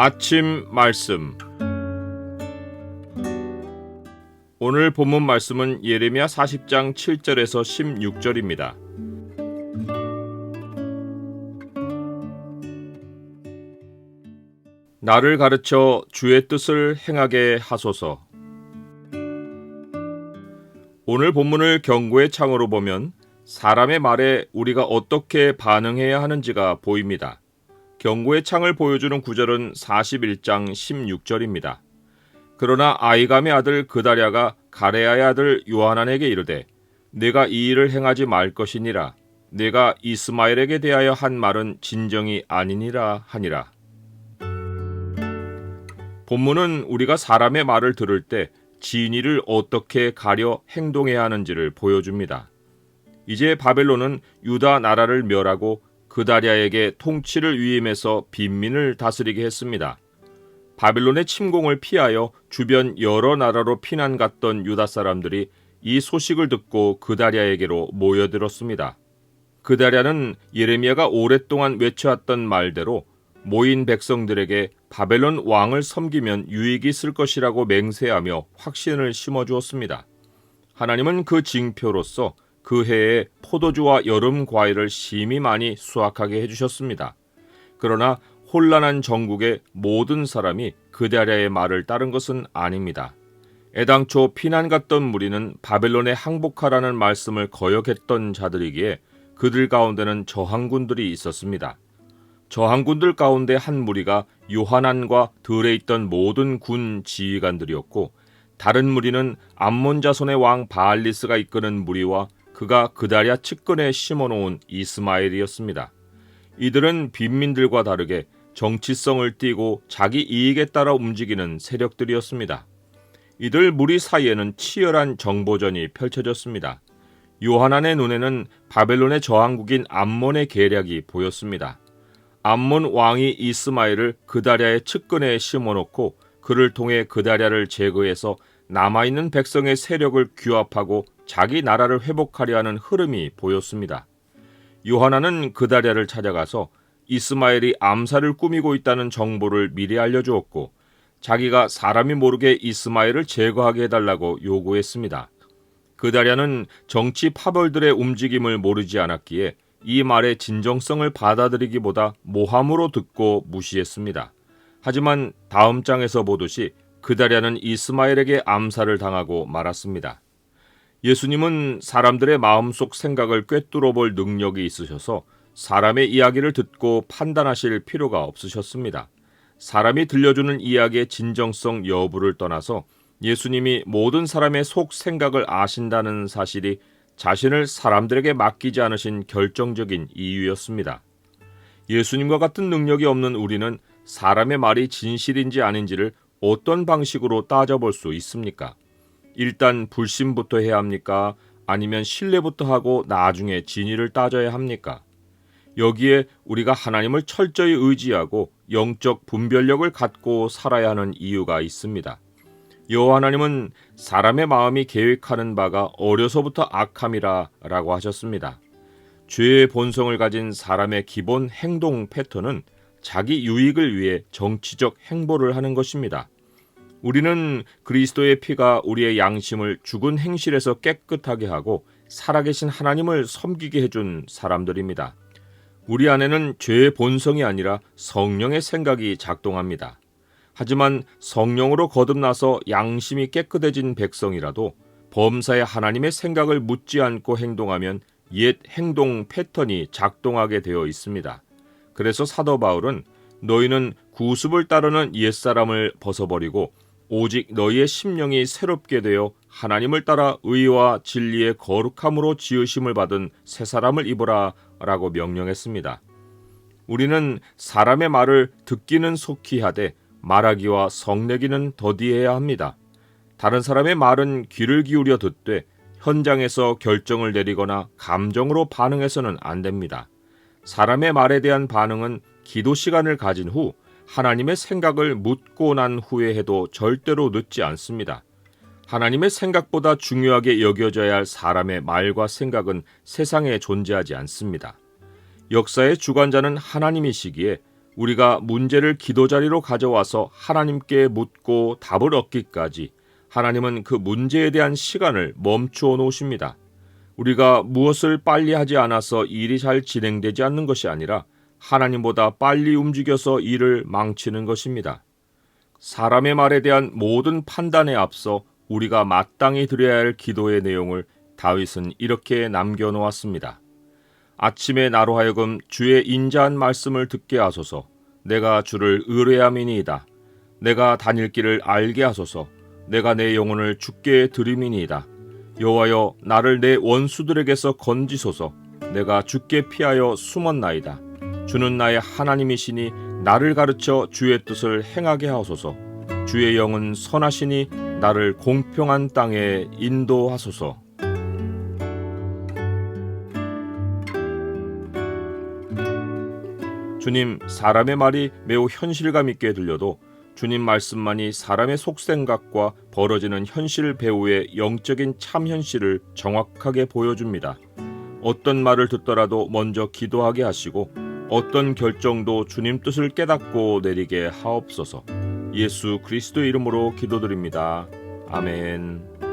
아침 말씀. 오늘 본문 말씀은 예레미야 40장 7절에서 16절입니다. 나를 가르쳐 주의 뜻을 행하게 하소서. 오늘 본문을 경고의 창으로 보면 사람의 말에 우리가 어떻게 반응해야 하는지가 보입니다. 경고의 창을 보여주는 구절은 41장 16절입니다. 그러나 아이감의 아들 그다랴가 가레아의 아들 요하난에게 이르되 내가 이 일을 행하지 말 것이니라. 내가 이스마엘에게 대하여 한 말은 진정이 아니니라 하니라. 본문은 우리가 사람의 말을 들을 때 진위를 어떻게 가려 행동해야 하는지를 보여줍니다. 이제 바벨론은 유다 나라를 멸하고 그다랴에게 통치를 위임해서 빈민을 다스리게 했습니다. 바벨론의 침공을 피하여 주변 여러 나라로 피난 갔던 유다 사람들이 이 소식을 듣고 그다랴에게로 모여들었습니다. 그다랴는 예레미야가 오랫동안 외쳐왔던 말대로 모인 백성들에게 바벨론 왕을 섬기면 유익이 있을 것이라고 맹세하며 확신을 심어주었습니다. 하나님은 그 징표로서 그 해에 포도주와 여름 과일을 심히 많이 수확하게 해주셨습니다. 그러나 혼란한 전국의 모든 사람이 그다랴의 말을 따른 것은 아닙니다. 애당초 피난 갔던 무리는 바벨론에 항복하라는 말씀을 거역했던 자들이기에 그들 가운데는 저항군들이 있었습니다. 저항군들 가운데 한 무리가 요하난과 들에 있던 모든 군 지휘관들이었고, 다른 무리는 암몬 자손의 왕 바알리스가 이끄는 무리와 그가 그다랴 측근에 심어놓은 이스마엘이었습니다. 이들은 빈민들과 다르게 정치성을 띠고 자기 이익에 따라 움직이는 세력들이었습니다. 이들 무리 사이에는 치열한 정보전이 펼쳐졌습니다. 요하난의 눈에는 바벨론의 저항국인 암몬의 계략이 보였습니다. 암몬 왕이 이스마엘을 그다랴의 측근에 심어놓고 그를 통해 그다랴를 제거해서 남아있는 백성의 세력을 규합하고 자기 나라를 회복하려 하는 흐름이 보였습니다. 요하난은 그다랴를 찾아가서 이스마엘이 암살을 꾸미고 있다는 정보를 미리 알려주었고, 자기가 사람이 모르게 이스마엘을 제거하게 해달라고 요구했습니다. 그다랴는 정치 파벌들의 움직임을 모르지 않았기에 이 말의 진정성을 받아들이기보다 모함으로 듣고 무시했습니다. 하지만 다음 장에서 보듯이 그다랴는 이스마엘에게 암살을 당하고 말았습니다. 예수님은 사람들의 마음속 생각을 꿰뚫어 볼 능력이 있으셔서 사람의 이야기를 듣고 판단하실 필요가 없으셨습니다. 사람이 들려주는 이야기의 진정성 여부를 떠나서 예수님이 모든 사람의 속 생각을 아신다는 사실이 자신을 사람들에게 맡기지 않으신 결정적인 이유였습니다. 예수님과 같은 능력이 없는 우리는 사람의 말이 진실인지 아닌지를 어떤 방식으로 따져볼 수 있습니까? 일단 불신부터 해야 합니까? 아니면 신뢰부터 하고 나중에 진위를 따져야 합니까? 여기에 우리가 하나님을 철저히 의지하고 영적 분별력을 갖고 살아야 하는 이유가 있습니다. 여호와 하나님은 사람의 마음이 계획하는 바가 어려서부터 악함이라 라고 하셨습니다. 죄의 본성을 가진 사람의 기본 행동 패턴은 자기 유익을 위해 정치적 행보를 하는 것입니다. 우리는 그리스도의 피가 우리의 양심을 죽은 행실에서 깨끗하게 하고 살아계신 하나님을 섬기게 해준 사람들입니다. 우리 안에는 죄의 본성이 아니라 성령의 생각이 작동합니다. 하지만 성령으로 거듭나서 양심이 깨끗해진 백성이라도 범사에 하나님의 생각을 묻지 않고 행동하면 옛 행동 패턴이 작동하게 되어 있습니다. 그래서 사도 바울은 너희는 구습을 따르는 옛사람을 벗어버리고 오직 너희의 심령이 새롭게 되어 하나님을 따라 의와 진리의 거룩함으로 지으심을 받은 새 사람을 입으라 라고 명령했습니다. 우리는 사람의 말을 듣기는 속히 하되 말하기와 성내기는 더디해야 합니다. 다른 사람의 말은 귀를 기울여 듣되 현장에서 결정을 내리거나 감정으로 반응해서는 안 됩니다. 사람의 말에 대한 반응은 기도 시간을 가진 후 하나님의 생각을 묻고 난 후에 해도 절대로 늦지 않습니다. 하나님의 생각보다 중요하게 여겨져야 할 사람의 말과 생각은 세상에 존재하지 않습니다. 역사의 주관자는 하나님이시기에 우리가 문제를 기도자리로 가져와서 하나님께 묻고 답을 얻기까지 하나님은 그 문제에 대한 시간을 멈추어 놓으십니다. 우리가 무엇을 빨리 하지 않아서 일이 잘 진행되지 않는 것이 아니라 하나님보다 빨리 움직여서 일을 망치는 것입니다. 사람의 말에 대한 모든 판단에 앞서 우리가 마땅히 드려야 할 기도의 내용을 다윗은 이렇게 남겨놓았습니다. 아침에 나로 하여금 주의 인자한 말씀을 듣게 하소서. 내가 주를 의뢰함이니이다. 내가 다닐 길을 알게 하소서. 내가 내 영혼을 주께 드림이니이다. 여호와여, 나를 내 원수들에게서 건지소서. 내가 주께 피하여 숨었나이다. 주는 나의 하나님이시니 나를 가르쳐 주의 뜻을 행하게 하소서. 주의 영은 선하시니 나를 공평한 땅에 인도하소서. 주님, 사람의 말이 매우 현실감 있게 들려도 주님 말씀만이 사람의 속생각과 벌어지는 현실 배후의 영적인 참 현실을 정확하게 보여줍니다. 어떤 말을 듣더라도 먼저 기도하게 하시고 어떤 결정도 주님 뜻을 깨닫고 내리게 하옵소서. 예수 그리스도의 이름으로 기도드립니다. 아멘.